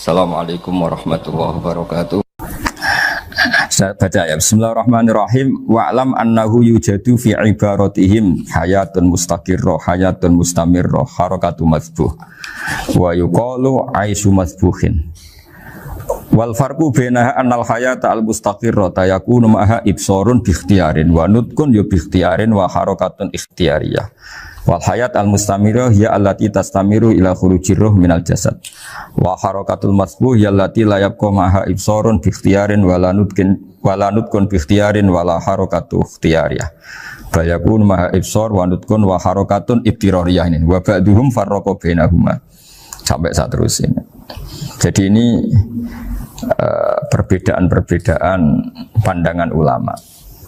Assalamualaikum warahmatullahi wabarakatuh. Saya baca ya. Bismillahirrahmanirrahim. Wa'lam annahu yujadu fi ibaratihim hayatun mustaqirrah, hayatun mustamirrah, harakatu mazbuh. Wa yuqalu aisyu mazbuhin. Wal farqu bainaha annal hayata al mustaqirrah yakunu maha ibsarun bi ikhtiyarin wa nutqun bi ikhtiyarin wa harakatun ikhtiyariyah. Wal hayat al mustamirah ya allati tastamiru ila khurujir ruh minal jasad. Wa harakatul masbuh ya allati la yabqa maha ibsarun bi ikhtiyarin wala nutqun bi ikhtiyarin wala harakatu ikhtiyariyah. Bayakun maha ibsar wa nutqun wa harakatun ibtirariyah ini. Wa ba'duhum farraqa bainahuma. Sampai saat terus ini. Jadi ini perbedaan-perbedaan pandangan ulama.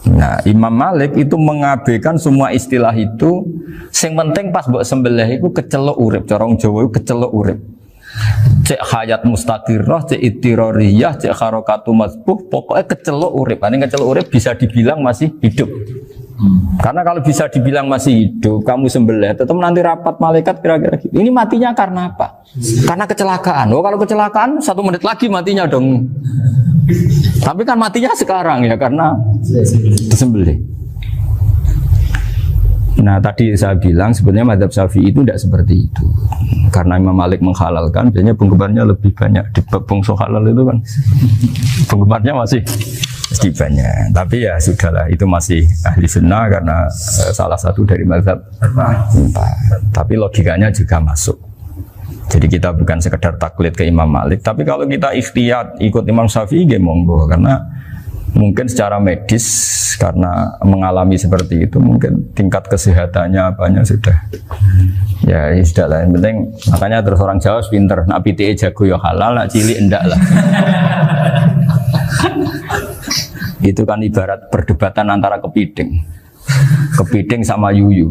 Nah, Imam Malik itu mengabaikan semua istilah itu. Sing penting pas mbok sembelih iku kecelok urip, cara wong Jawa iku kecelok urip. Cek hayat mustaqirrah, cek ittirariyah, cek harakatu mazbuh, pokoknya kecelok urip. Ini kecelok urip bisa dibilang masih hidup. Karena kalau bisa dibilang masih hidup, kamu sembelih, tetap nanti rapat malaikat kira-kira gitu. Ini matinya karena apa? Karena kecelakaan. Oh, kalau kecelakaan 1 menit lagi matinya dong. Tapi kan matinya sekarang ya karena disembelih. Nah tadi saya bilang sebenarnya mazhab Syafi'i itu tidak seperti itu. Karena Imam Malik menghalalkan, biasanya penggemarnya lebih banyak di bab bangsa halal itu kan. Penggemarnya masih banyak. Tapi ya sudahlah, itu masih ahli sunnah karena salah satu dari mazhab 4. Tapi logikanya juga masuk. Jadi kita bukan sekedar taklid ke Imam Malik, tapi kalau kita ikhtiyat ikut Imam Syafi'i ya monggo, karena mungkin secara medis karena mengalami seperti itu mungkin tingkat kesehatannya apanya sudah ya sudah lah, yang penting makanya terus orang Jawa pinter, nak PTE jago ya halal, nak cilik enggak lah. Itu kan ibarat perdebatan antara kepiting sama yuyu.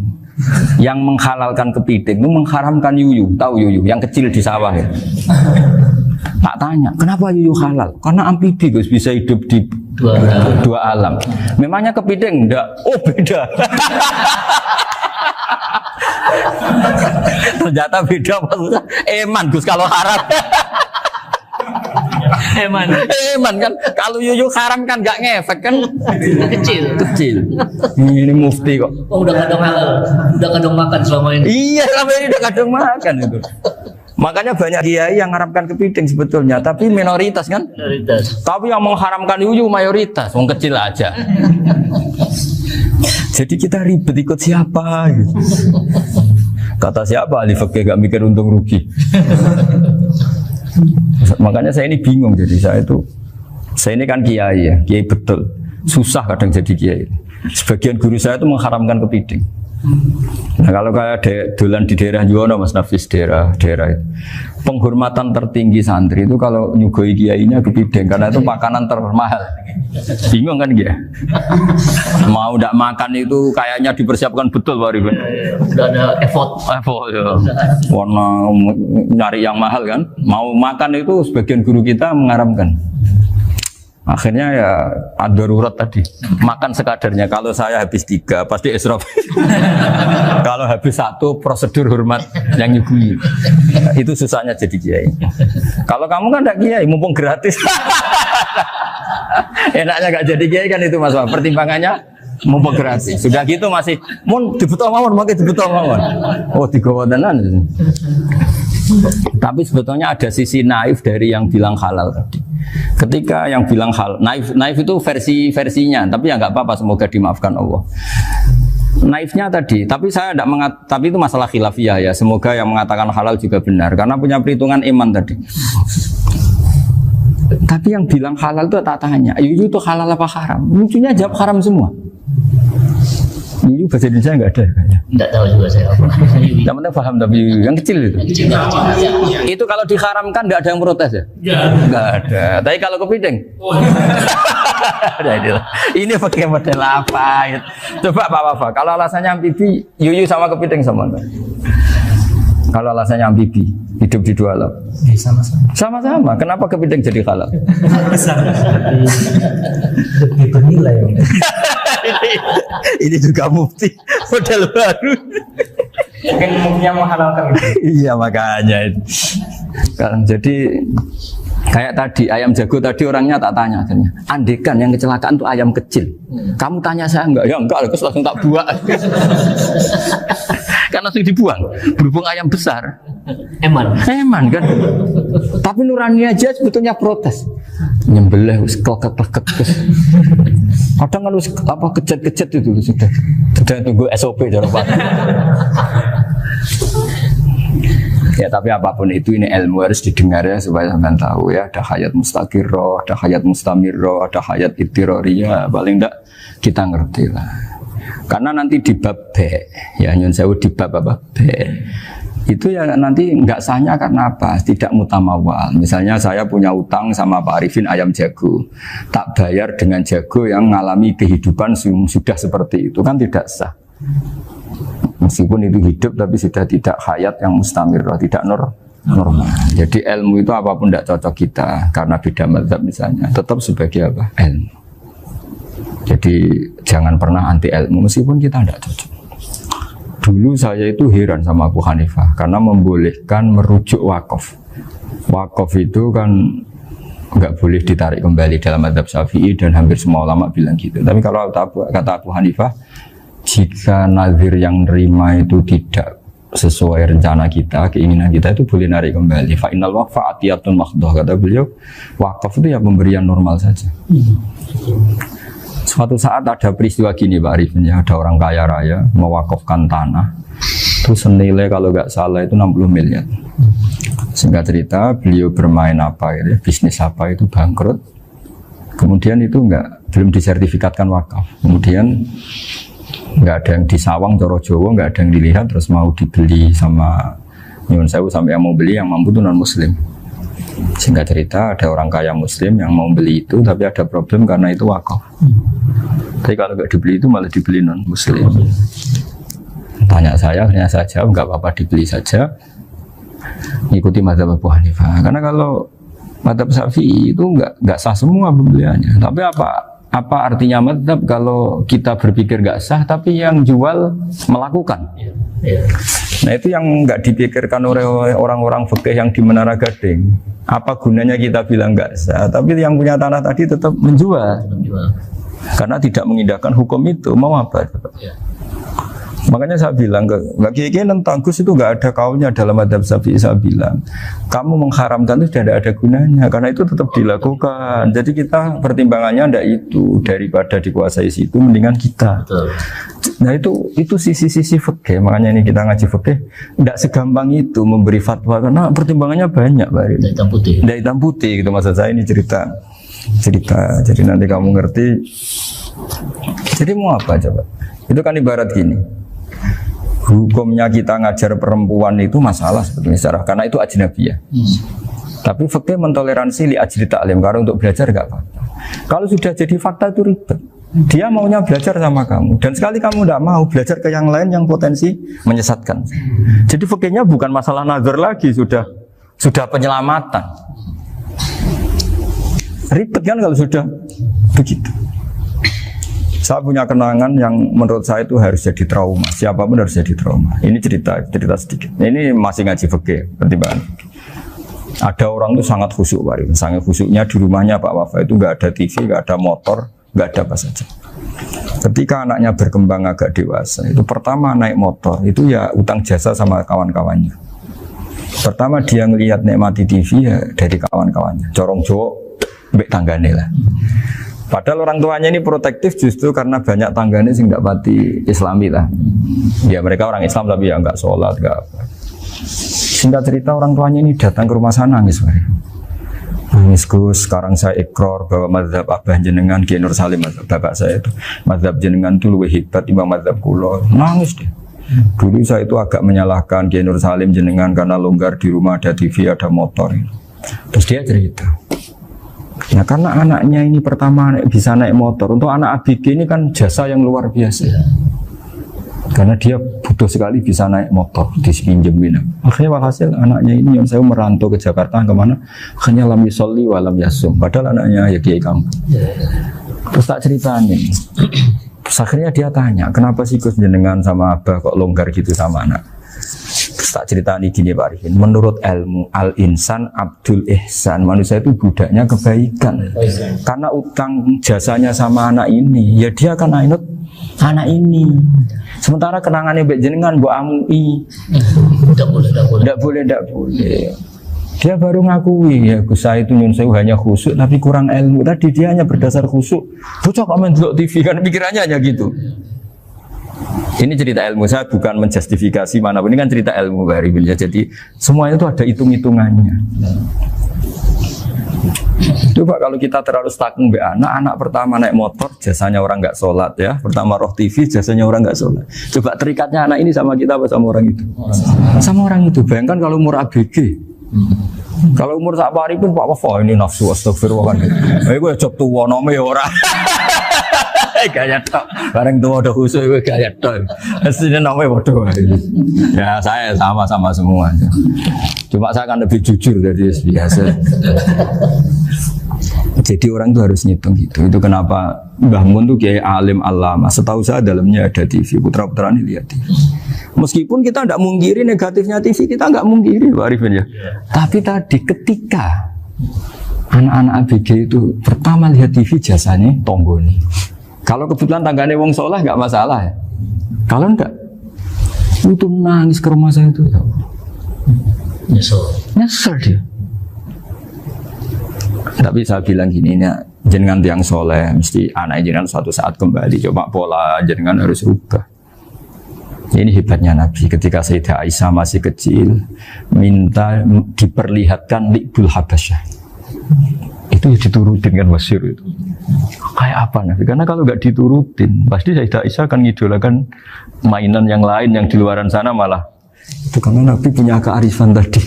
Yang menghalalkan kepiting itu mengharamkan yuyu. Tahu yuyu yang kecil di sawah ya? Tak tanya, kenapa yuyu halal? Karena amfibi Gus, bisa hidup di dua alam. Memangnya kepiting enggak? Oh beda. Ternyata beda maksudnya. Eman Gus kalau haram. Eman kan kalau yuyu haram kan nggak ngefek kan, kecil. Ini mufti kok. Oh udah kadang halal, udah kadang makan selama ini. Iya selama ini udah kadang makan itu. Makanya banyak kiai yang mengharamkan kepiting sebetulnya, tapi minoritas kan. Minoritas. Tapi yang mengharamkan yuyu mayoritas, wong kecil aja. Jadi kita ribet ikut siapa? Gitu. Kata siapa ahli fikih gak mikir untung rugi. Makanya saya ini bingung, jadi saya ini kan kiai ya, kiai betul, susah kadang jadi kiai. Sebagian guru saya itu mengharamkan kepiting. Nah kalau kayak dolan di daerah Juwono Mas Nafis, daerah itu, penghormatan tertinggi santri itu kalau nyugoi kiainya kepiting karena itu makanan termahal. Bingung kan dia? Mau tidak makan itu kayaknya dipersiapkan betul Pak Ribon. Sudah ada effort ya. Warna nyari yang mahal kan. Mau makan itu sebagian guru kita mengharamkan. Akhirnya ya ad-darurat tadi, makan sekadarnya. Kalau saya habis 3 pasti israf. Kalau habis 1 prosedur hormat yang nyugui. Itu susahnya jadi kiai. Kalau kamu kan tidak kiai, mumpung gratis. Enaknya gak jadi kiai kan itu Mas. Pertimbangannya mumpung gratis. Sudah gitu masih mun dibutuh mawon, makai dibutuh mawon. Oh digawa tenan. Tapi sebetulnya ada sisi naif dari yang bilang halal tadi. Ketika yang bilang halal, naif itu versinya, tapi ya nggak apa-apa, semoga dimaafkan Allah. Naifnya tadi, tapi saya tidak tapi itu masalah khilafiyah ya. Semoga yang mengatakan halal juga benar, karena punya perhitungan iman tadi. Tapi yang bilang halal itu tak tanya, itu halal apa haram? Lucunya jawab haram semua. Ini bahasa Indonesia nggak ada kayaknya. Nggak tahu juga saya apa. Yang penting paham, tapi yang kecil itu. Itu kalau diharamkan nggak ada yang protes ya? Nggak ada. Tapi kalau kepiting? Ini pakai model apa? Coba Pak. Kalau alasannya amfibi, yuyu sama kepiting sama enggak? Kalau alasannya amfibi, hidup di 2 alam. Sama-sama. Kenapa kepiting jadi halal? Lebih bernilai. Ini juga mufti model baru. Mungkin muftinya menghalalkan. Iya makanya itu. Kan jadi kayak tadi ayam jago tadi orangnya tak tanya akhirnya. Andekan yang kecelakaan itu ayam kecil. Kamu tanya saya enggak? Ya enggak, terus langsung tak buang. Kan langsung dibuang. Berhubung ayam besar. Eman Kan. Tapi nurani aja sebetulnya protes. Nyembelih wis klekek-klekek. Kadang kan wis apa kejet-kejet itu sudah tunggu SOP cara Pak. Ya tapi apapun itu ini ilmu harus didengar ya supaya sampean tahu ya ada hayat mustaqirroh, ada hayat mustamirroh, ada hayat ittiroriyah, paling enggak kita ngerti lah. Karena nanti di bab B, ya nyun sewu di bab apa B, itu ya nanti nggak sahnya karena apa? Tidak mutamawal. Misalnya saya punya utang sama Pak Arifin ayam jago, tak bayar dengan jago yang mengalami kehidupan sudah seperti itu kan tidak sah. Meskipun itu hidup tapi sudah tidak hayat yang mustamirah, tidak normal. Jadi ilmu itu apapun tidak cocok kita karena beda mazhab misalnya, tetap sebagai apa? Ilmu. Jadi jangan pernah anti ilmu meskipun kita tidak cocok. Dulu saya itu heran sama Abu Hanifah karena membolehkan merujuk wakaf. Wakaf itu kan nggak boleh ditarik kembali dalam mazhab Syafi'i dan hampir semua ulama bilang gitu. Tapi kalau kata Abu Hanifah, jika nazir yang nerima itu tidak sesuai rencana kita, keinginan kita itu boleh narik kembali. Fa innal waqfa atiyatun mahdhah, kata beliau. Wakaf itu ya pemberian normal saja. Suatu saat ada peristiwa gini Pak Arifin ya, ada orang kaya raya mewakafkan tanah itu senilai kalau nggak salah itu 60 miliar. Singkat cerita beliau bermain apa gitu, bisnis apa itu bangkrut. Kemudian itu belum disertifikatkan wakaf. Kemudian nggak ada yang disawang coro Jawa, nggak ada yang dilihat, terus mau dibeli sama nyuwun sewu sampai yang mau beli yang mampu itu non muslim. Singkat cerita ada orang kaya muslim yang mau beli itu tapi ada problem karena itu wakaf. Tapi kalau nggak dibeli itu malah dibeli non muslim. Tanya saya jawab nggak apa-apa dibeli saja, ikuti mazhab Abu Hanifah. Karena kalau mazhab Syafi'i itu nggak sah semua pembeliannya. Tapi apa artinya mazhab kalau kita berpikir nggak sah tapi yang jual melakukan? Nah itu yang nggak dipikirkan oleh orang-orang fikih yang di Menara Gading. Apa gunanya kita bilang nggak sah, tapi yang punya tanah tadi tetap menjual. Karena tidak mengindahkan hukum itu, mau apa? Makanya saya bilang nggak kiai tentang Gus itu nggak ada kaulnya dalam mazhab Syafi'i. Saya bilang kamu mengharamkan itu tidak ada gunanya karena itu tetap dilakukan. Jadi kita pertimbangannya ndak itu, daripada dikuasai situ mendingan kita. Betul. Nah itu sisi-sisi fikih. Makanya ini kita ngaji fikih ndak segampang itu memberi fatwa karena pertimbangannya banyak Pak. Ndak hitam putih gitu maksud saya, ini cerita. Jadi nanti kamu ngerti. Jadi mau apa coba? Itu kan ibarat gini. Hukumnya kita ngajar perempuan itu masalah sebetulnya secara karena itu ajnabiyah. Tapi fikih mentoleransi li ajli ta'lim karena untuk belajar enggak apa-apa. Kalau sudah jadi fakta itu ribet. Dia maunya belajar sama kamu dan sekali kamu enggak mau belajar ke yang lain yang potensi menyesatkan. Jadi fikihnya bukan masalah nazar lagi, sudah penyelamatan. Ribet kan kalau sudah begitu. Saya punya kenangan yang menurut saya itu harus jadi trauma. Siapapun harus jadi trauma. Ini cerita sedikit. Ini masih ngaji fikih, pertimbangan. Ada orang itu sangat khusyuk, Pak. Sangat khusyuknya di rumahnya Pak Wafa itu nggak ada TV, nggak ada motor, nggak ada apa saja. Ketika anaknya berkembang agak dewasa, itu pertama naik motor, itu ya utang jasa sama kawan-kawannya. Pertama dia ngelihat nikmati TV ya dari kawan-kawannya. Corong Jawa, mbek tanggane lah. Padahal orang tuanya ini protektif justru karena banyak tangganya sing nggak pati Islami lah. Ya mereka orang Islam tapi ya nggak sholat, nggak apa. Singkat cerita orang tuanya ini datang ke rumah sana nangis, nangis Gus. Sekarang saya ikrar bahwa mazhab abah jenengan Kiai Nur Salim, bapak saya itu mazhab jenengan itu lebih hebat timbang mazhab kula. Nangis deh. Dulu saya itu agak menyalahkan Kiai Nur Salim jenengan karena longgar di rumah ada TV ada motor. Terus dia cerita. Nah karena anaknya ini pertama bisa naik motor, untuk anak ABG ini kan jasa yang luar biasa. Karena dia butuh sekali bisa naik motor, dipinjemin. Akhirnya walhasil anaknya ini yang saya merantau ke Jakarta kemana? Akhirnya lam yusolli wa lam yasum. Padahal anaknya ya kiai kampung. Terus tak ceritain. Terus akhirnya dia tanya, kenapa sih Gus jenengan sama abah kok longgar gitu sama anak? Terus Tak ceritani gini Pak Arifin, menurut ilmu al-insan abdul ihsan, manusia itu budaknya kebaikan. Karena utang jasanya sama anak ini, ya dia akan ainut anak ini. Sementara kenangannya mbek jenengan mbok amui. Tidak boleh. Dia baru ngakui ya Gus saya itu nyun sewu hanya khusyuk tapi kurang ilmu. Tadi dia hanya berdasar khusyuk. Bocah kok main delok TV kan pikirannya hanya gitu. Ini cerita ilmu, saya bukan menjustifikasi manapun, ini kan cerita ilmu Pak Arifin ya. Jadi semuanya itu ada hitung-hitungannya. Coba kalau kita terlalu stakung be anak pertama naik motor jasanya orang nggak sholat ya, pertama roh TV jasanya orang nggak sholat. Coba terikatnya anak ini sama kita apa sama orang itu? Sama orang itu. Bayangkan kalau umur ABG, kalau umur sak pari pun Pak Wafa ini nafsu astagfirullah kan. Gue job tua nome ya orang. Gaya tok, bareng tua udah khusus gue gaya tok. Aslinya namanya bodoh. Ya saya sama semua. Cuma saya kan lebih jujur dari biasa. Jadi orang itu harus ngitung gitu. Itu kenapa Mbah Mun tuh kiai alim alama. Setahu saya dalamnya ada TV. Putra-putra ini lihat TV. Meskipun kita tidak mungkiri negatifnya TV, kita nggak mungkiri Pak Arifin ya. Tapi tadi ketika anak-anak ABG itu pertama lihat TV jasanya tonggoni. Kalau kebetulan tangganya wong soleh nggak masalah ya. Kalau enggak, itu nangis ke rumah saya itu. Nyesel dia. Tapi saya bilang gini, jenengan tiang soleh, mesti anak jenengan suatu saat kembali. Coba pola jenengan harus rubah. Ini hebatnya Nabi. Ketika Sayyidah Aisyah masih kecil, minta diperlihatkan Li'bul Habasyah. Itu diturutin kan Wasyir itu. Kayak apa Nabi? Karena kalau nggak diturutin, pasti Sayyidah Aisyah akan ngidolakan mainan yang lain yang di luaran sana malah. Itu karena Nabi punya kearifan tadi.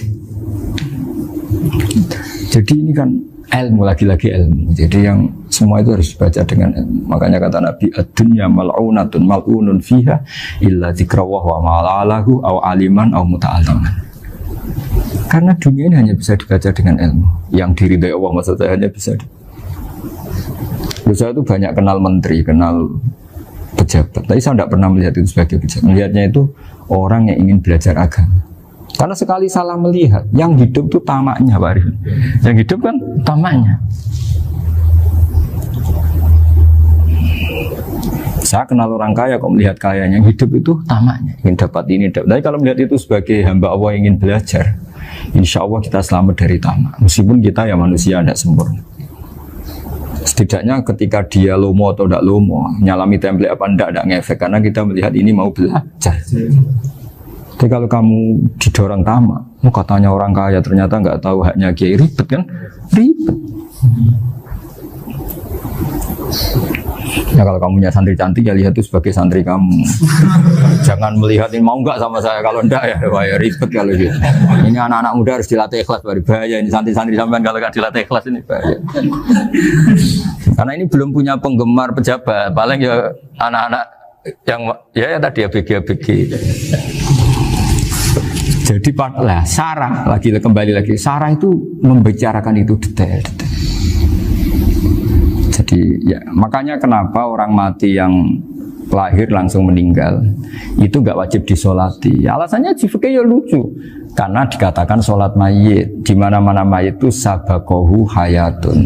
Jadi ini kan ilmu, lagi-lagi ilmu. Jadi yang semua itu harus dibaca dengan ilmu. Makanya kata Nabi, ad-dunya mal'unatun mal'unun fiha illa dzikrawah wa ma'alahu aw aliman aw muta'aliman. Karena dunia ini hanya bisa dibaca dengan ilmu. Yang diridai Allah maksud saya hanya bisa saya itu banyak kenal menteri, kenal pejabat. Tapi saya tidak pernah melihat itu sebagai pejabat. Melihatnya itu orang yang ingin belajar agama. Karena sekali salah melihat, yang hidup itu tamaknya Pak Arifin. Yang hidup kan tamaknya. Saya kenal orang kaya kok melihat kayanya, yang hidup itu tamaknya. Ingin dapat ini, dapat. Tapi kalau melihat itu sebagai hamba Allah yang ingin belajar, insya Allah kita selamat dari tamak. Meskipun kita ya manusia tidak sempurna. Setidaknya ketika dia lomo atau tidak lomo, nyalami template apa tidak ngefek. Karena kita melihat ini mau belajar. Tapi kalau kamu didorong tamak, katanya orang kaya ternyata nggak tahu haknya kiai, ribet kan? Ribet. Ya kalau kamu punya santri cantik ya lihat itu sebagai santri kamu. Jangan melihat ini mau nggak sama saya, kalau enggak ya wah ya ribet kalau gitu. Ini anak-anak muda harus dilatih ikhlas, baru bahaya ini santri-santri sampean kalau nggak dilatih ikhlas ini bahaya. Karena ini belum punya penggemar pejabat, paling ya anak-anak yang ya tadi ABG. Jadi lah Sarah kembali lagi Sarah itu membicarakan itu detail. Jadi ya makanya kenapa orang mati yang lahir langsung meninggal itu nggak wajib disolati. Ya, alasannya fikih ya lucu. Karena dikatakan sholat mayit, di mana-mana mayit itu sabakohu hayatun.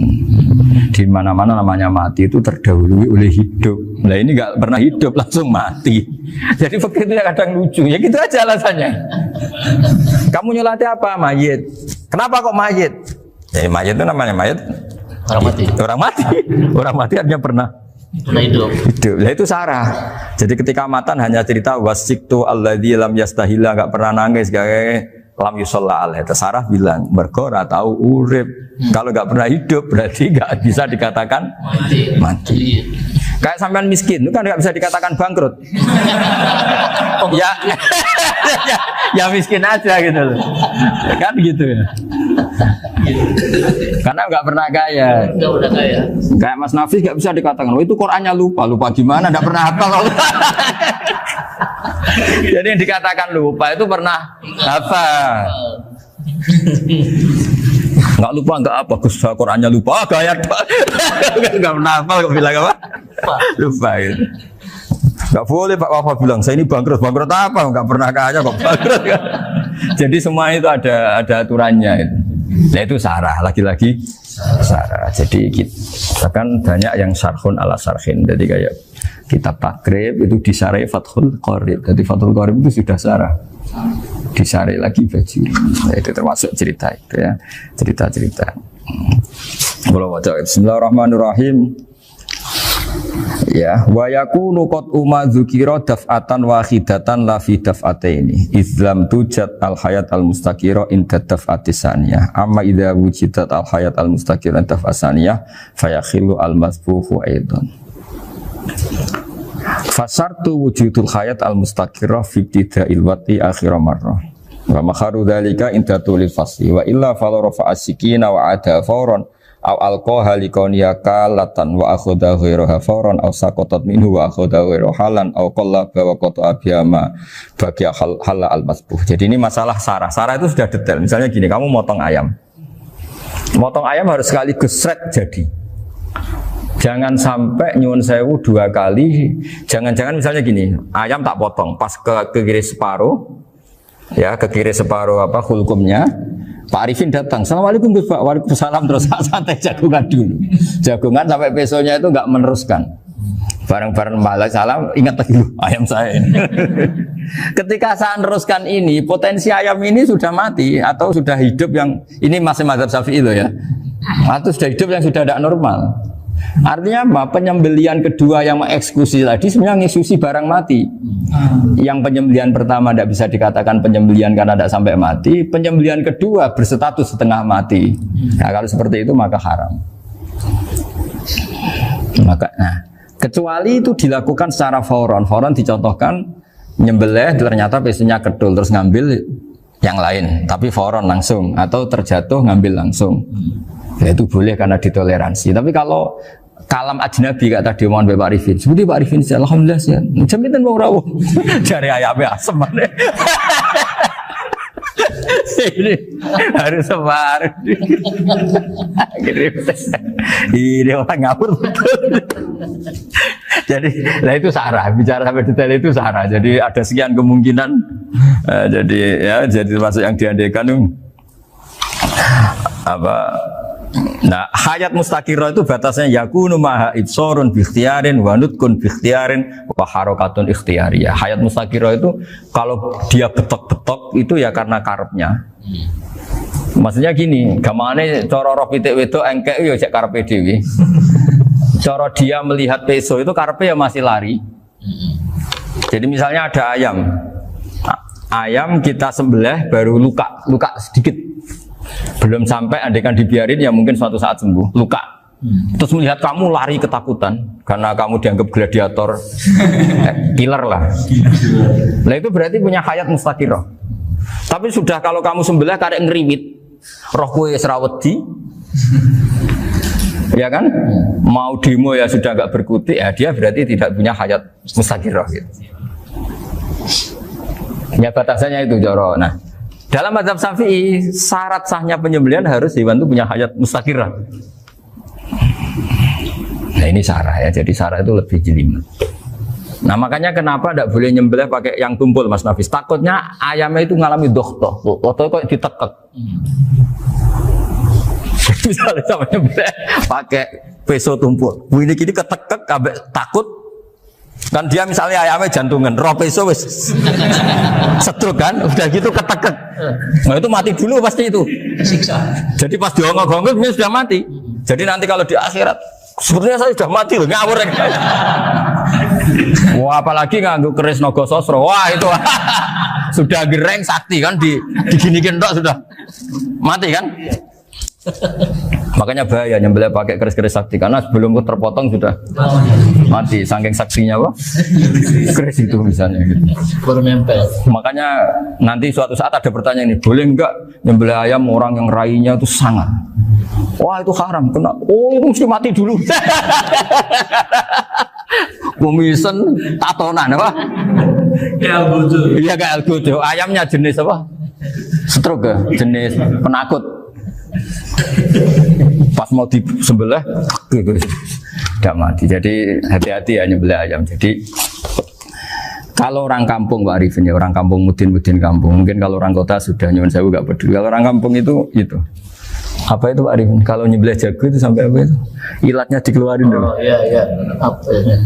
Di mana-mana namanya mati itu terdahului oleh hidup. Nah ini nggak pernah hidup langsung mati. Jadi fikih itu kadang lucu. Ya gitu aja alasannya. Kamu nyolati apa? Mayit. Kenapa kok mayit? Ya mayit itu namanya mayit. Orang mati. Orang mati. Orang mati artinya pernah hidup. Nah itu Sarah. Jadi ketika matan hanya cerita wasiktu alladzi lam yastahila, nggak pernah nangis, kayak lam yusalla alaih. Sarah bilang mergo ora tau urip. Kalau nggak pernah hidup berarti nggak bisa dikatakan mati. Kayak sampean miskin itu kan nggak bisa dikatakan bangkrut. ya miskin aja gitu loh. Kan gitu ya. Karena nggak pernah kaya. Nggak pernah kaya. Kayak Mas Nafis nggak bisa dikatakan, oh itu Qurannya lupa gimana? Nggak pernah hafal. Jadi yang dikatakan lupa itu pernah hafal. Nggak lupa nggak apa, Gus Qurannya lupa, gaya nggak pernah hafal kok bilang apa? Lupa gitu. Nggak boleh Pak Wafa bilang saya ini bangkrut apa? Nggak pernah kaya kok bangkrut kan? Jadi semua itu ada aturannya itu. Nah itu sarah, lagi-lagi sarah. Jadi kan banyak yang sarhun ala sarhin. Jadi kayak kitab takrib itu disarai Fathul Qorib. Jadi Fathul Qorib itu sudah sarah. Disarai lagi baju. Nah, itu termasuk cerita itu ya. Cerita-cerita. Bismillahirrahmanirrahim. Ya, wa yakunu qad umma dzukira daf'atan wahidatan la fi daf'ataini. Islam tujad al hayat al mustaqira inda daf'ati saniyah. Amma idza wujidat al hayat al mustaqira inda daf'ati saniyah fayakhilu al masbuhu aidan. Fasartu wujudul hayat al mustaqira fi ibtida'il wati akhir marrah. Wa makharu dzalika inda tulil fasli wa illa fala rafa'a sikina wa ada fawran aw alqaha liqaniya kalatan wa akhadha ghairaha fawran aw saqatat minhu wa akhadha ghairu halan aw qallaba wa qata'a biyama bagi hal al masbuh. Jadi ini masalah sarah. Sarah itu sudah detail. Misalnya gini, kamu motong ayam. Motong ayam harus sekali gesret jadi. Jangan sampai nyuwun sewu 2 kali. Jangan-jangan misalnya gini, ayam tak potong pas ke kiri separuh. Ya, ke kiri separuh apa hulkumnya. Pak Arifin datang, Assalamualaikum Gus Pak, waalaikumsalam, terus santai jagungan dulu. Jagungan sampai besoknya itu enggak meneruskan. Bareng-bareng balik salam, ingat lagi ayam saya ini. Ketika saya meneruskan ini, potensi ayam ini sudah mati atau sudah hidup yang ini masih mazhab Syafi'i loh ya. Atau sudah hidup yang sudah tidak normal. Artinya apa? Penyembelian kedua yang mengeksekusi tadi sebenarnya ngeksusi barang mati. Yang penyembelian pertama tidak bisa dikatakan penyembelian karena tidak sampai mati. Penyembelian kedua berstatus setengah mati. Nah, kalau seperti itu maka haram. Kecuali itu dilakukan secara fauron. Fauron dicontohkan nyembelih ternyata pesunya kedul terus ngambil yang lain. Tapi fauron langsung atau terjatuh ngambil langsung. Ya itu boleh karena ditoleransi. Tapi kalau kalam ajnabi kata tadi omongan Pak Arifin, seperti Pak Arifin, alhamdulillah sih, jaminan mau rawuh dari ayamnya asem mana? Ini harus sebar. Ini orang ngawur betul. Jadi, nah itu sarah. Bicara sampai detail itu sarah. Jadi ada sekian kemungkinan. Jadi ya, jadi termasuk yang diandaikan apa? Nah, hayat mustaqirah itu batasnya yakunu maha ibsorun bikhtiarin wa nutkun bikhtiarin wa harokatun ikhtiyariyah. Hayat mustaqirah itu kalau dia betok-betok itu ya karena karepnya. Maksudnya gini, gamane cara roh pitik wedok engkek ya cek karepe dhewe. Cara dia melihat peso itu karepe ya masih lari. Jadi misalnya ada ayam. Ayam kita sembelih baru luka sedikit. Belum sampai andaikan dibiarin ya mungkin suatu saat sembuh, luka. Terus melihat kamu lari ketakutan karena kamu dianggap gladiator, killer lah. Nah itu berarti punya hayat mustaqirah. Tapi sudah kalau kamu sembelih karek ngeriwit, roh kue serawedi, ya kan? Mau demo ya sudah agak berkutik, ya dia berarti tidak punya hayat mustaqirah gitu. Ya batasannya itu Joro. Nah, dalam mazhab Syafi'i syarat sahnya penyembelihan harus hewan itu punya hayat mustaqirah. Nah ini sarah ya, jadi sarah itu lebih jelimet. Nah makanya kenapa tidak boleh nyembelih pakai yang tumpul Mas Nafis? Takutnya ayamnya itu ngalami dohtoh, atau kok ditekek. Misalnya sama nyembelih pakai peso tumpul, ini kini ketekek, takut. Kan dia misalnya ayamnya jantungan, roh peso wis setruk kan, udah gitu ketekek. Nah itu mati dulu pasti itu. Siksa. Jadi pas diongok-ongok dia sudah mati. Jadi nanti kalau di akhirat, sepertinya saya sudah mati loh, ngawur. Wah apalagi nganggo keris naga sosro, wah itu sudah gereng sakti kan diginikin tok sudah mati kan. Makanya bahaya nyembelih pakai keris-keris sakti karena sebelum terpotong sudah mati saking saksinya apa? Keris itu misalnya gitu. Baru nempel. Makanya nanti suatu saat ada pertanyaan ini, boleh enggak nyembelih ayam orang yang rainya itu sangat? Wah itu haram, kena. Oh mesti mati dulu. Komisen tatonan apa? Ya bodoh. Iya kayak algojo. Ayamnya jenis apa? Stroke ya? Jenis penakut. Pas mau disembelih tidak mati. Jadi hati-hati ya nyembelih ayam. Jadi Kalau orang kampung Pak Arifin ya, orang kampung mudin kampung. Mungkin kalau orang kota sudah nyuwun sewu gak peduli. Kalau orang kampung itu. Apa itu Pak Arifin? Kalau nyembelih jago itu sampai apa itu? Ilatnya dikeluarin dulu. Oh iya. Apa ya?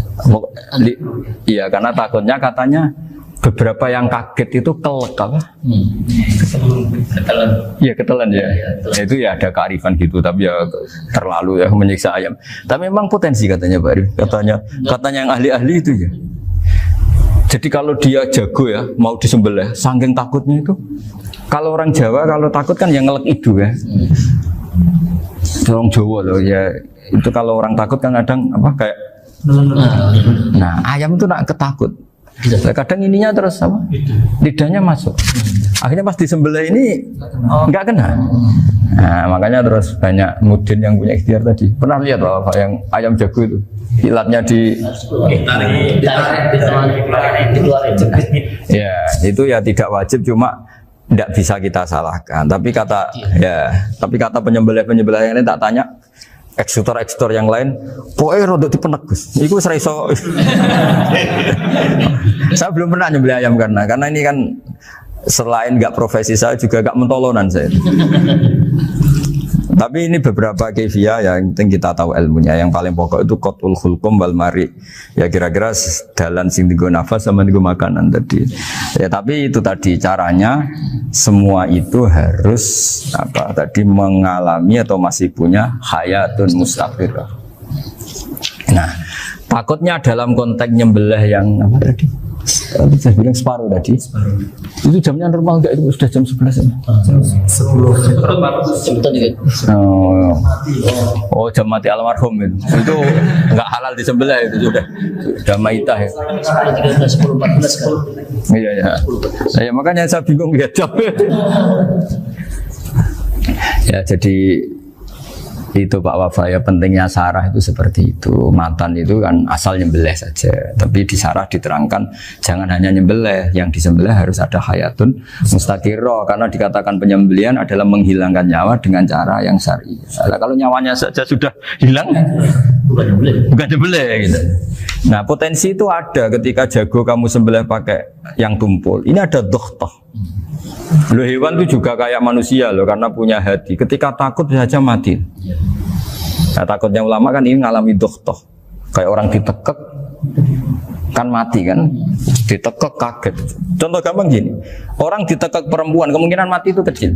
Iya, karena takutnya katanya beberapa yang kaget itu kelek apa? Ketelan. Iya ketelan ya. Ya, itu ya ada kearifan gitu, tapi ya terlalu ya menyiksa ayam. Tapi memang potensi katanya Pak Arif. Katanya yang ahli-ahli itu ya. Jadi kalau dia jago ya, mau disembelih, saking takutnya itu. Kalau orang Jawa kalau takut kan yang ngelek idu ya. Orang Jawa loh ya. Itu kalau orang takut kan kadang apa kayak. Nah ayam itu nak ketakut. Kadang ininya terus apa? Lidahnya masuk. Akhirnya pas disembelih ini nggak kena. Nah, makanya terus banyak mudin yang punya ikhtiar tadi. Pernah lihat loh apa yang ayam jago itu? Ilatnya di ya, itu ya tidak wajib, cuma tidak bisa kita salahkan. Tapi kata penyembelih yang ini tak tanya eksekutor yang lain, pokoknya rodok dipenegus. Iku seraiso. Saya belum pernah nyembelih ayam karena ini kan selain nggak profesi saya juga nggak mentolonan saya. Tapi ini beberapa kefiah yang penting kita tahu ilmunya. Yang paling pokok itu qatul khulqum wal mari. Ya kira-kira dalan sing digo nafas sama digo makanan tadi. Ya tapi itu tadi caranya semua itu harus mengalami atau masih punya hayatun mustaqirah. Nah, takutnya dalam konteks nyembelih yang apa tadi? Saya bilang separuh tadi. Itu jamnya normal enggak? Itu sudah jam 11 ya? 10. Oh, jam mati almarhum itu. Itu enggak halal disembelih itu sudah maitah ya. 10.14 kan. Iya. Saya makanya saya bingung ya jam. Ya jadi itu Pak Wafa ya, pentingnya sarah itu seperti itu. Matan itu kan asal nyembelih saja, tapi di sarah diterangkan jangan hanya nyembelih, yang disembelih harus ada hayatun mustaqirah, karena dikatakan penyembelihan adalah menghilangkan nyawa dengan cara yang syar'i. Nah, kalau nyawanya saja sudah hilang bukan nyembelih gitu. Nah potensi itu ada ketika jago kamu sembelih pakai yang tumpul. Ini ada dohtoh. Loh, hewan itu juga kayak manusia loh, karena punya hati. Ketika takut saja mati. Nah, takutnya ulama kan ini ngalami dohtoh. Kayak orang ditekek kan mati kan, ditekek kaget. Contoh gampang gini, orang ditekek perempuan kemungkinan mati itu kecil,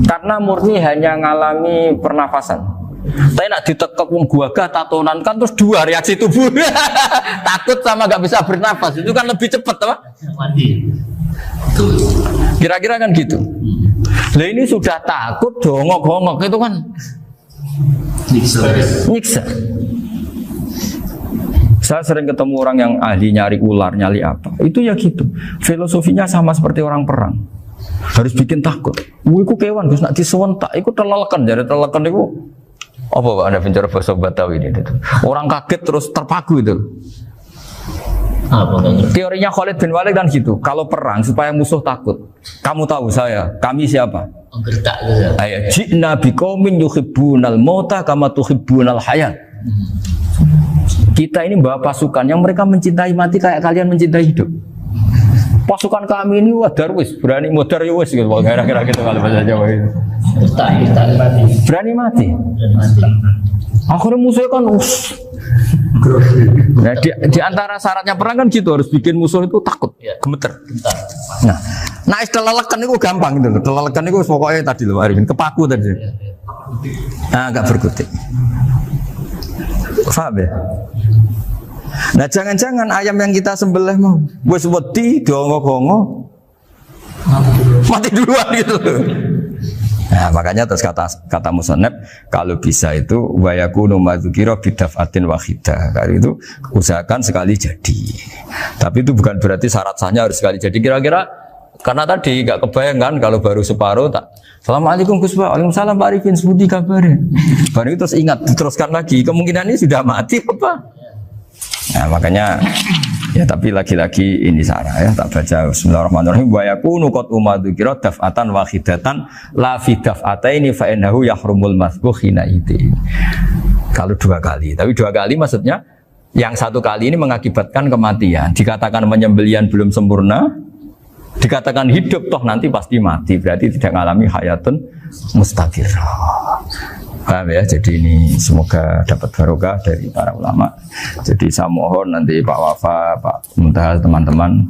karena murni hanya ngalami pernafasan. Tapi nak ditekek wong gagah tatonan kan terus dua reaksi tubuh. Takut sama gak bisa bernafas, itu kan lebih cepat apa? Mati. Kira-kira kan gitu. Lah ini sudah takut dongok-dongok itu kan nyiksa. Saya sering ketemu orang yang ahli nyari ular, nyari apa. Itu ya gitu. Filosofinya sama seperti orang perang. Harus bikin takut. Iku kewan Gus nak disewentak, iku telelekan, jadi telelekan iku apa Pak Anda bicara bahasa Batawi ini? Orang kaget terus terpaku itu. Teorinya Khalid bin Walid kan gitu. Kalau perang supaya musuh takut. Kamu tahu kami siapa? Ayat ji'na biqaumin yuhibbunal mauta kama tuhibbunal hayat. Kita ini bawa pasukan yang mereka mencintai mati kayak kalian mencintai hidup. Pasukan kami ini darwis, berani modar ya wis gitu. Kira-kira gitu kalau bahasa Jawa itu. Berani mati. Akhirnya musuhnya kan nah, di antara syaratnya perang kan gitu, harus bikin musuh itu takut, gemeter. Nah telelekan itu gampang gitu loh. Telelekan itu pokoknya tadi loh Arifin, kepaku tadi. Nah agak berkutik. Paham ya? Nah jangan-jangan ayam yang kita sembelih mau wis wedi dongok-dongok mati duluan gitu. Nah makanya terus kata musannaf kalau bisa itu wa yakunu madzukira bidafatin wahidah. Kalau itu usahakan sekali jadi. Tapi itu bukan berarti syarat sahnya harus sekali jadi. Kira-kira karena tadi nggak kebayang kan kalau baru separuh tak. Assalamualaikum Gus Pak. Waalaikumsalam Pak Arifin, sebuti kabarnya. Baru itu terus ingat diteruskan lagi. Kemungkinan ini sudah mati apa? Nah makanya ya tapi lagi-lagi ini sarah ya, tak baca bismillahirrahmanirrahim wa yakunu qad umadzukira daf'atan wahidatan la fi daf'ataini fa innahu yahrumul masbuh hina itu. Kalau dua kali, tapi dua kali maksudnya Yang satu kali ini mengakibatkan kematian. Dikatakan penyembelian belum sempurna, dikatakan hidup toh nanti pasti mati. Berarti tidak mengalami hayatun mustaqirrah. Paham ya? Jadi ini semoga dapat barokah dari para ulama. Jadi saya mohon nanti Pak Wafa, Pak Muntaha, teman-teman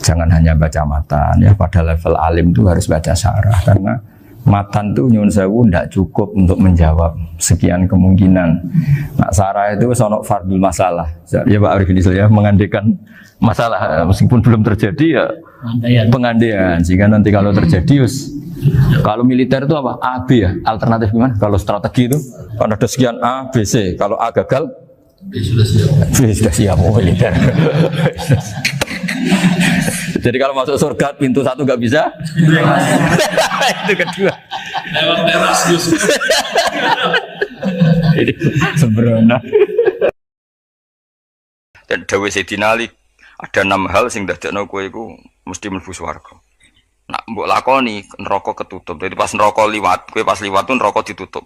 jangan hanya baca matan ya. Pada level alim itu harus baca syarah karena matan itu nyun sewu tidak cukup untuk menjawab sekian kemungkinan. Nah, sarah itu sono fardul masalah. Ya Pak Arif ini saya mengandekan masalah meskipun belum terjadi ya pengandaian. Sehingga nanti kalau terjadi kalau militer itu apa? A, B ya? Alternatif gimana? Kalau strategi itu kan ada sekian A, B, C. Kalau A gagal B sudah siap militer. Jadi kalau masuk surga pintu satu nggak bisa, itu kedua. Ini sembrono. Dan dawuh Sayyidina Ali ada 6 hal sing dadekno kowe iku mesti mlebu swarga. Nak mbok lakoni neraka ketutup. Jadi pas neraka liwat, kowe pas liwat tuh neraka ditutup.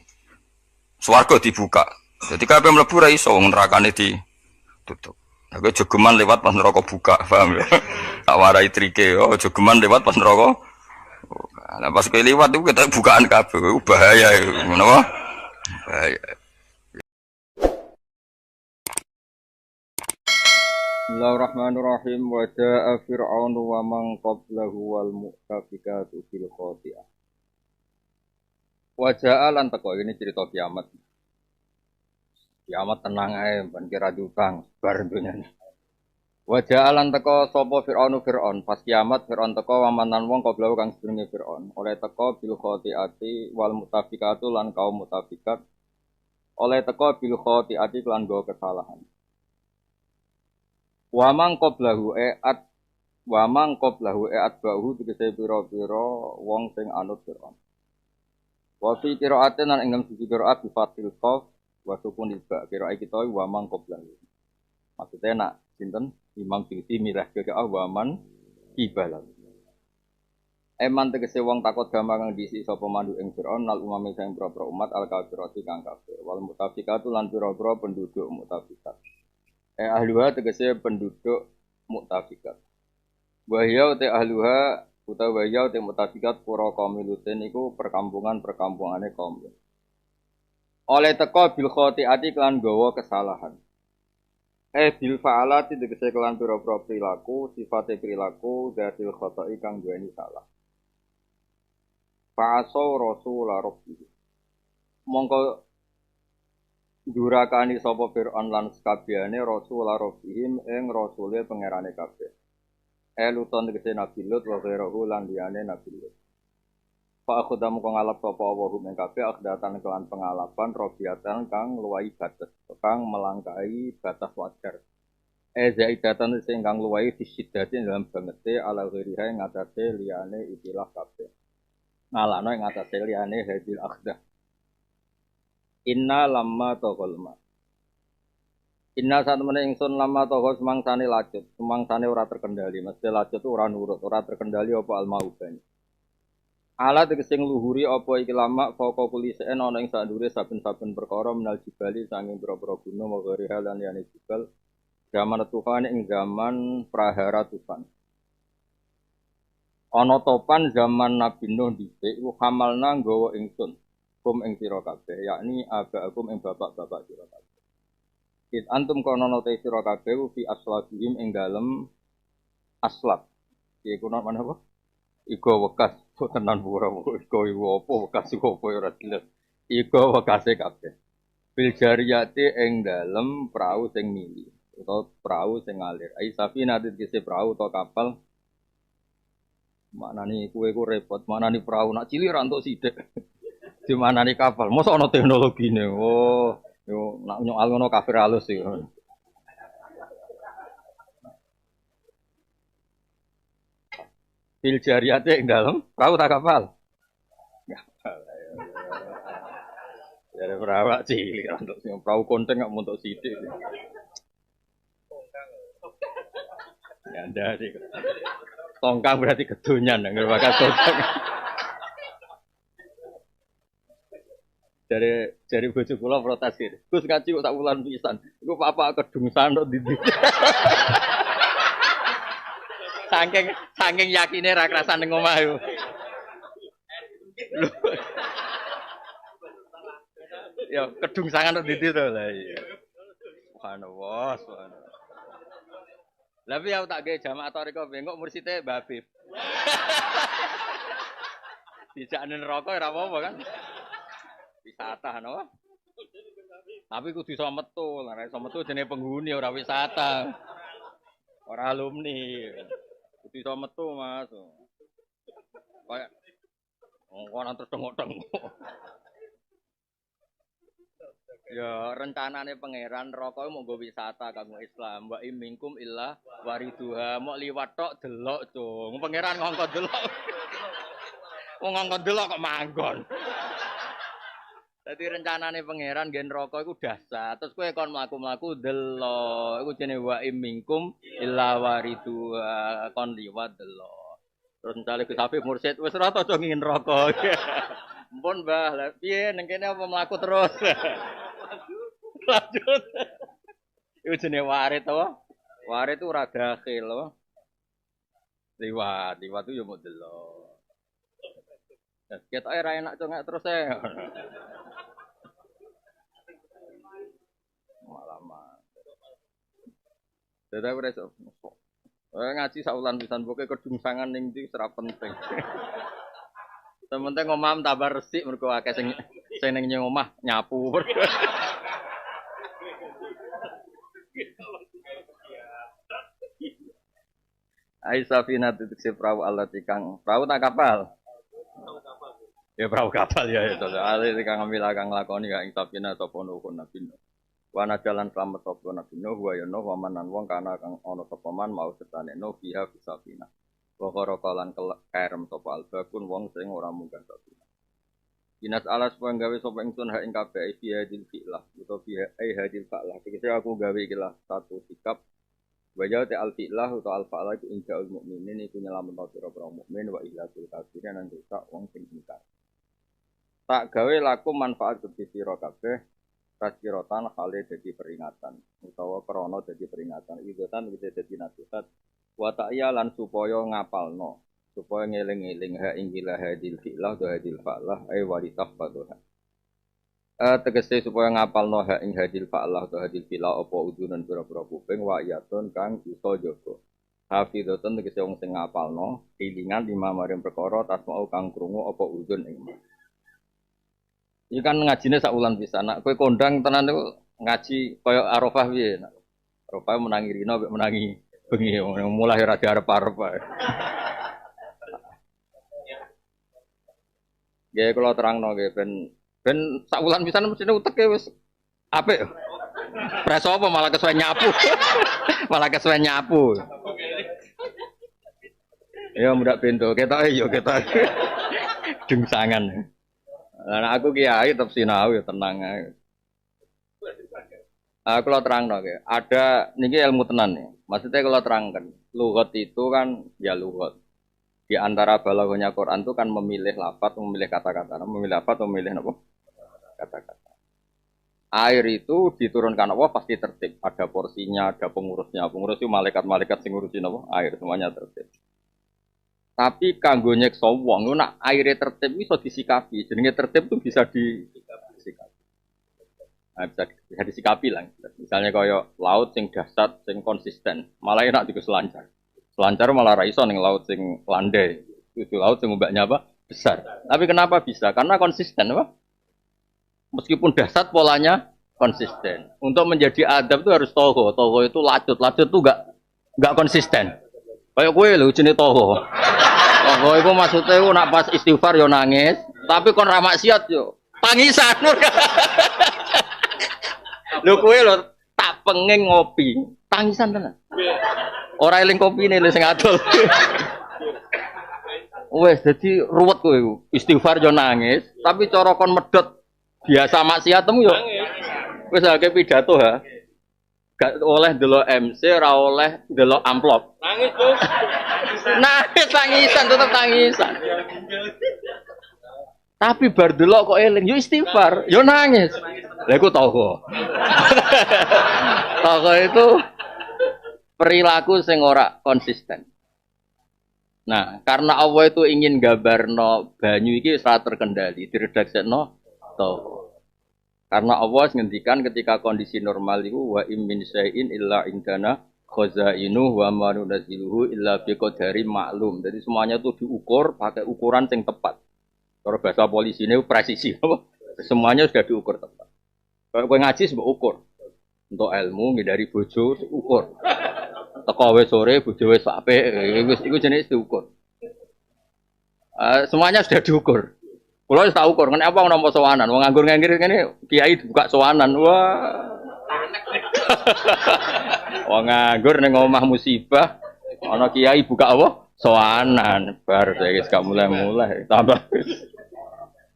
Swarga dibuka. Jadi kabeh mlebu ra iso nerakane ditutup. Aku jogeman lewat pas neraka buka, paham ya? Tak warai trike, oh jogeman lewat pas neraka. Nah pas kowe liwat itu kita bukaan kabeh, bahaya itu, kenapa? Bahaya. Bismillahirrahmanirrahim. Wa jaa fir'aunu wa man qablahu wal mu'tafikatu bil khati'ah. Wa jaa lan teko ini cerita kiamat. Kiamat tenang ae, ben kira diutang bar dunyane. Wa jaa lan teko sapa fir'aunu fir'aun. Pas kiamat fir'aun teko wamanan wong qablahu kang sedurunge fir'aun. Oleh teko bil khati'ati wal mu'tafikatu lan kaum mu'tafikat. Oleh teko bil khati'ati lan go kesalahan. Wamang qablahu bahu tegese pira-pira wong sing anut Fir'aun. Wa fi qira'atin lan ing siji qira'at bi fathil qaf wa sukun ba qira'ah kita wamang qablahu. Maksudnya nak sinten Imam Suyuti mirah ke waman ibalah. Eman tegese wong takut gambar kang diisi sapa mandu ing Fir'aun nal umame sing pira-pira umat al kafirati kang kafir wal mutafikatu lan pira-pira penduduk mutafikat. Ahluha tegese penduduk mutafikat. Wahya te ahluha utawa wahya te mutafikat pura kaum Lutin iku perkampungan-perkampungane kaum Lut. Oleh teka bil khati'ati kelan gawa kesalahan. Bil fa'alati tegese kelan pira-pira perilaku, sifate perilaku dzatil khata'i kang duweni salah. Fa'asaw rasul rabbih. Mongko durakani sapa Fir'aun lan sakabehane rasul rabbihim ing rasule pangerane kabeh. Luton tegese Nabi Lut wa ghairuhu lan liyane Nabi Lut. Fa akhdamu kang ngalap sapa wa hum ing kabeh akhdatan kelan pengalapan robiatan kang luwahi batas, kang melangkai batas wajar. Zaidatan sing kang luwahi fisiddatin dalam bangete ala ghairiha ing atase liyane ikilah kabeh. Ngalano ing atase liyane hadil akhdah. Inna lamma toghol ma. Inna saat mana ingsun lamma toghol semangsane lacut, semangsane ora terkendali. Mesti lacut ora nurut, ora terkendali apa almaubani. Ala tegese ngluhuri apa iki lama foko kulisen ana ing sadure saben-saben perkara menal jibali sanging pira-pira gunung wa ghariha lan liyane jibal. Zaman tufan ing zaman prahara tufan. Ana topan zaman Nabi Nuh dhisik hamalna nggawa ingsun. Ing sira kabeh yakni abaakum ing bapak-bapak sira kabeh. Kit antum kono te sira kabeh fi aslabihim ing dalem aslab. Iku nang mana apa? Iku wekas tenan ora iku apa wekas iku apa ora jelas. Iku wekase kabeh. Bil jariyati ing dalem prau sing mili utawa prau sing ngalir. Ai safinah tegese prau utawa kapal. Maknane kuwe ku repot, maknane prau nak cilik ra entuk sithik. Di mana nih kapal? Masa ada teknologi nih? Oh, yo nak nyoal ngono kafir halus sih. Fil jariyate ing dalem perahu tak kapal. Ya perahu cilik untuk sing perahu konteng gak untuk sithik. Ya ndak sih. Tongkang berarti kedonyan nang bakat tongkang. Dari bojo kula protes gitu. Gus ngaji kok tak wulan pisan. Iku apa kedungsan tok ndi. Saking yakine ra krasan ning omah yo. Ya kedungsangan tok ndi to lah iya. Subhanallah, subhanallah. Lah piye aku tak gawe jamaah toriko bengok mursite Mbak Habib. Dijakne neraka ora apa-apa kan. Wisata napa? Tapi kudu iso metu, ora iso metu jenenge penghuni ora wisata. Ora alumni. Kudu iso metu, Mas. Kayak ngono terus tengok-tengok. Ya rencanane pangeran neraka mau nggo wisata kanggo Islam. Wa imingkum illa wariduha. Mok liwat tok delok, Cung. Pangeran ngongkon delok. Wong ngongkon delok kok manggon. Dadi rencanane pangeran gen neraka iku dahsyat. Terus kowe kon mlaku-mlaku delok. Iku jenenge wa imingkum illa wariduha. Kon liwat delok. Terus misale Gus Habib mursyid wis ora tau ngin neraka. Mpun Mbah, lha piye ning kene apa mlaku terus? Lanjut. Iku jenenge warit to. Warit itu ora dakhil to. Liwat itu yo mau delok. Nah, kita era enak congak terus Malaman. Dadi ora iso. Ngaji saulan pisan pokoke kedungsangan ning ndi ora penting. Sementing omah tambah resik mergo akeh sing ning omah nyapu. Aisafina titik si perahu Allah tikang perahu tak kapal. Ya perahu kapal ya itu. Ali tikang ambil akang lakoni kang Safina sapa nuhun nabi. Wana jalan selamat sapa nabi Nuh wa yana wamanan wong kana kang ana sapa man mau setane Nuh biha Safina. Wa qaraqalan kerem sapa albakun wong sing ora munggah Safina. Dinas alas pun gawe sapa ingsun hak ing kabeh fi hadil fi'lah utawa fi hadil fa'lah. Iki aku gawe iki lah satu sikap wajah te al fi'lah atau al fa'lah itu injaul mukminin itu nyelametno pira-pira mukmin wa ilatul kafirin lan rusak wong sing ingkar. Tak gawe laku manfaat kedhi sira kabeh tasiratan hale dadi peringatan utawa krana dadi peringatan idotan wis dadi nasihat wa ta'ya lan supaya ngapalno supaya ngeling-eling ha inggilah hadil fi'lah wa hadil fa'lah ay waritah fadha. Tegese supaya ngapalno hak ing hadil fa'lah atau hadil fila apa udunan pira-pira kuping wa iyatun kang iso jaga. Hafidhatun tegese wong sing ngapalno ilingan lima maring perkara tasmau kang krungu apa udun ing. Iki kan ngajine sak wulan pisan. Nek kowe kondang tenan niku ngaji kaya Arafah piye. Arafah menangi rino mek menangi bengi mulai ra diarep-arep ae. Nggih kula terangno nggih ben sak wulan pisan mestine uteke wis apik. Preso apa malah kesuwen nyapu. Malah kesuwen nyapu. Ya mudak bento ketoke yo ketoke. Dungsangan. Lah aku kiai tetep sinau ya tenang ae. Aku lo terangno nggih. Ada niki ilmu tenan nih. Maksudnya kalau terangkan, lughat itu kan ya lughat. Di antara balaghahnya Quran itu kan memilih lafaz, memilih kata-kata, memilih lafaz, memilih apa? Kata-kata. Air itu diturunkan Allah pasti tertib. Ada porsinya, ada pengurusnya. Pengurus itu malaikat-malaikat sing ngurusin apa? Air semuanya tertib. Tapi kanggo nyekso wong nak aire tertib iso disikapi. Jenenge tertib itu bisa disikapi. Nah, bisa disikapi lah. Misalnya kaya laut sing dasar, sing konsisten, malah enak diku selancar. Selancar malah ra iso ning laut sing landai. Itu laut sing ombaknya apa? Besar. Tapi kenapa bisa? Karena konsisten apa? Meskipun dasar polanya konsisten. Untuk menjadi adab itu harus toho. Toho itu lacut. Lacut itu enggak konsisten. Kayak kowe lho jenenge toho. Toho itu maksudnya itu nak pas istighfar yo nangis, tapi kon ra maksiat yo tangisan. Lho kowe lho tak pengen ngopi, tangisan tenan. Ora eling kopine lho sing adol. Wes dadi ruwet kowe istighfar yo nangis, tapi cara kon medhot biasa maksiatmu yo wis akeh pidato ha. Gak oleh delok MC, ora oleh delok amplop. Nangis, Bos. Nangis tangisan tetep tangisan. Tapi bar delok kok eling, yo istighfar, yo nangis. Lah iku toko. Toko itu perilaku sing ora konsisten. Nah, karena Allah itu ingin gambarno banyu iki ora terkendali, diredaksekno toko. Karena Allah ngendikan ketika kondisi normal itu wa min syai'in illa indana khazainu wa ma nunzilu illa biqadari maklum. Jadi semuanya itu diukur pakai ukuran yang tepat. Kalau bahasa polisi ini presisi, semuanya sudah diukur tepat. Kalau kowe ngaji sebab ukur. Untuk ilmu ngindari bojo ukur. Teko wis sore bojo wis apik, iku jenis diukur. Semuanya sudah diukur. Kulo wis tak ukur, kenapa nampa sowanan? Wong nganggur-nganggur ngene kiai buka sowanan. Wah. Wong nganggur ning omah musibah, ana kiai buka apa? Sowanan. Bar wis gak mulai-mulai tambah.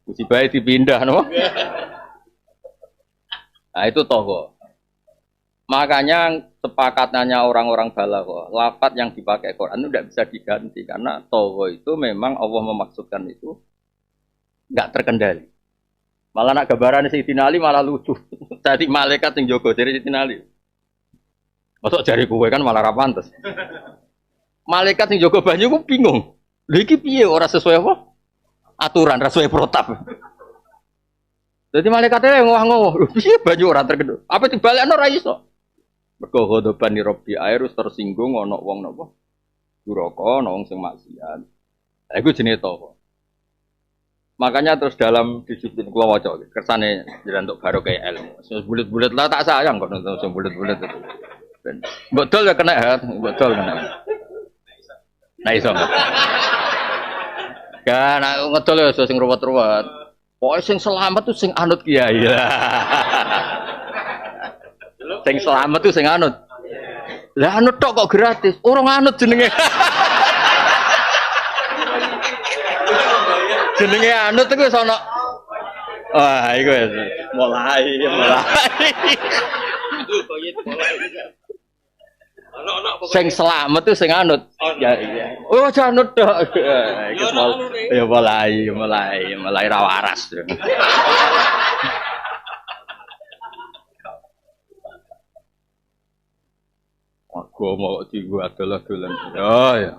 Musibah dipindah, no? Nah itu togo. Makanya sepakatannya orang-orang balaghah, lafaz yang dipakai Quran itu tidak bisa diganti karena togo itu memang Allah memaksudkan itu nggak terkendali. Malah nak gambaran Sayyidina Ali malah lucu. Jadi malaikat yang jogo dari Sayyidina Ali. Masuk jari kue kan malah rapantes. Malaikat yang jogo banyu ku bingung. Lagi piye ora sesuai apa? Aturan sesuai protap. Jadi malaikatnya ngowah-ngowah, lho piye banyu ora terkedul. Apa dibalekno ra iso. Mergo ghadaban Rabbi air wis tersinggung ana wong napa? Duraka, ana wong sing maksiat. Lah iku jenenge toko. Makanya terus dalam disiplin kula waca kersane njenengan barokah ilmu. Sing bulet-bulet lah tak sayang kok nonton sing bulet-bulet itu. Ben bodol ya kena, bodol kena. Nah iso. Kan ngedol ya sing ruwet-ruwet. Pokoke sing selamat tuh sing anut kiai. Sing selamat tuh sing anut. Lah anut tok kok gratis. Orang anut jenenge. Jenenge anut iku wis ana. Wah, iku wis mulai. Sing selamat tuh sing anut. Ya iya. Oh, janut tok. Iku ya mulai ra waras. Aku mau digua dolan-dolan. Oh ya.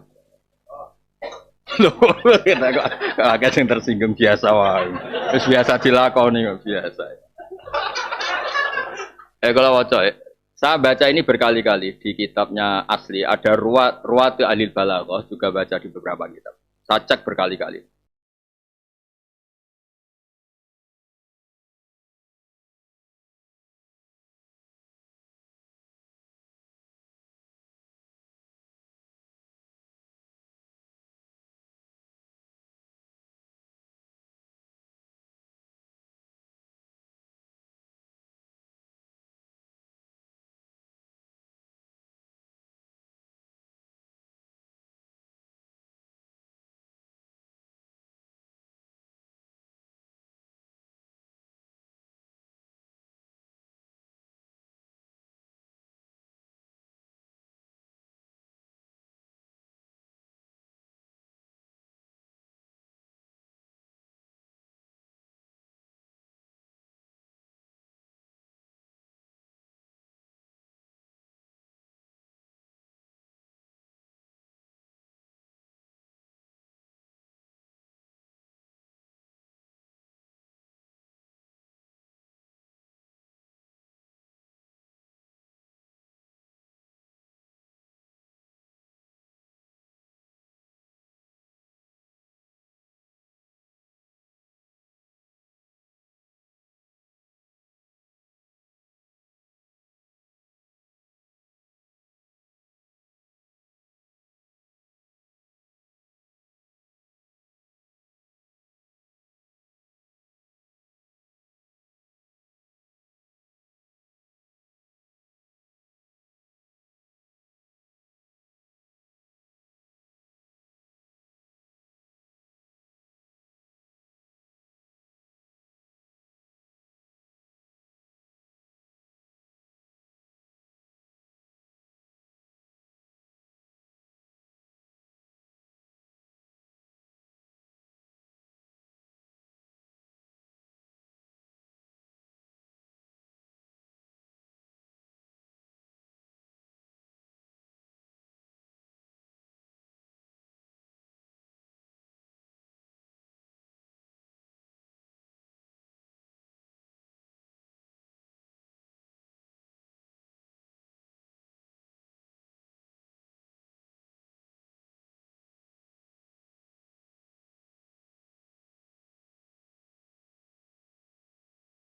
Loh, kita kok agak sing tersinggung biasa wae. Wis biasa dilakoni kok biasa. Kalau waca saya baca ini berkali-kali di kitabnya asli, ada Ruwatu Alil Balaghah juga baca di beberapa kitab. Saya cek berkali-kali.